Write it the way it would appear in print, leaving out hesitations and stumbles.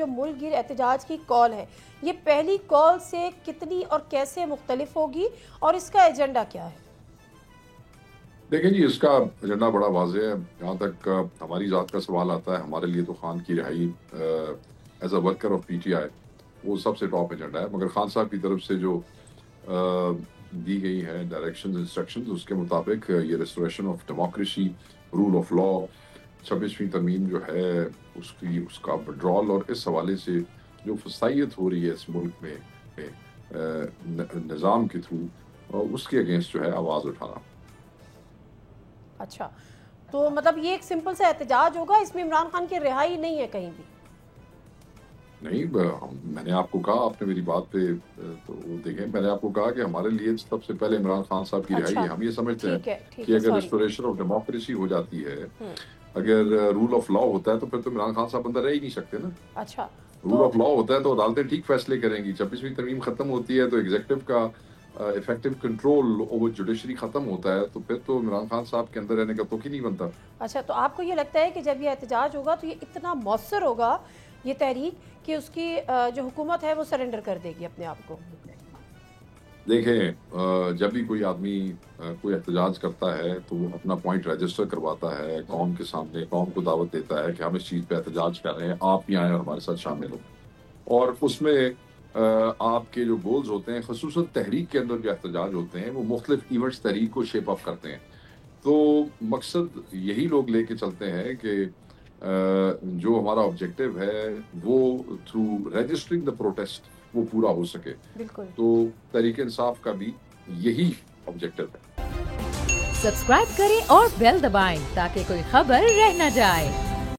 جو ملک گیر احتجاج کی کال ہے، یہ پہلی کال سے کتنی اور کیسے مختلف ہوگی اور اس کا ایجنڈا کیا ہے؟ دیکھیں جی، اس کا ایجنڈا بڑا واضح ہے. جہاں تک ہماری ذات کا سوال آتا ہے، ہمارے لیے تو خان کی رہائی as a worker of P T I وہ سب سے ٹاپ ایجنڈا ہے. مگر خان صاحب کی طرف سے جو دی گئی ہے ڈائریکشنز انسٹرکشنز، اس کے مطابق یہ restoration of democracy, rule of law, 26ویں ترمیم جو ہے اس کا وڈرال، اور اس حوالے سے جو فسائیت ہو رہی ہے اس ملک میں نظام کے تھرو، اس کے اگینسٹ جو ہے آواز اٹھانا. اچھا، تو مطلب یہ ایک سمپل سا احتجاج ہوگا، اس میں عمران خان کی رہائی نہیں ہے کہیں بھی؟ نہیں، میں نے آپ کو کہا، آپ نے میری بات پہ تو دیکھیں، میں نے آپ کو کہا کہ ہمارے لیے سب سے پہلے عمران خان صاحب کی رہائی ہے. ہم یہ سمجھتے ہیں کہ اگر ریسٹوریشن آف ڈیموکریسی ہو جاتی ہے، اگر رول آف لا ہوتا ہے، تو پھر تو عمران خان صاحب اندر رہ ہی نہیں سکتے نا. اچھا، رول آف لا ہوتا ہے تو عدالتیں ٹھیک فیصلے کریں گی. 26ویں ترمیم ختم ہوتی ہے تو ایگزیکٹو کا افیکٹو کنٹرول اوور جوڈیشری ختم ہوتا ہے، تو پھر تو عمران خان صاحب کے اندر رہنے کا توقع نہیں بنتا. اچھا، تو آپ کو یہ لگتا ہے کہ جب یہ احتجاج ہوگا تو یہ اتنا مؤثر ہوگا یہ تحریک کہ اس کی جو حکومت ہے وہ سرنڈر کر دے گی اپنے آپ کو؟ دیکھیں، جب بھی کوئی آدمی کوئی احتجاج کرتا ہے تو وہ اپنا پوائنٹ رجسٹر کرواتا ہے قوم کے سامنے، قوم کو دعوت دیتا ہے کہ ہم اس چیز پہ احتجاج کر رہے ہیں، آپ بھی آئیں اور ہمارے ساتھ شامل ہوں. اور اس میں آپ کے جو گولز ہوتے ہیں، خصوصاً تحریک کے اندر جو احتجاج ہوتے ہیں، وہ مختلف ایونٹس تحریک کو شیپ اپ کرتے ہیں. تو مقصد یہی لوگ لے کے چلتے ہیں کہ جو ہمارا آبجیکٹو ہے وہ تھرو رجسٹرنگ دا پروٹیسٹ وہ پورا ہو سکے. بالکل. تو تحریک انصاف کا بھی یہی آبجیکٹو ہے. سبسکرائب کریں اور بیل دبائیں تاکہ کوئی خبر رہ نہ جائے.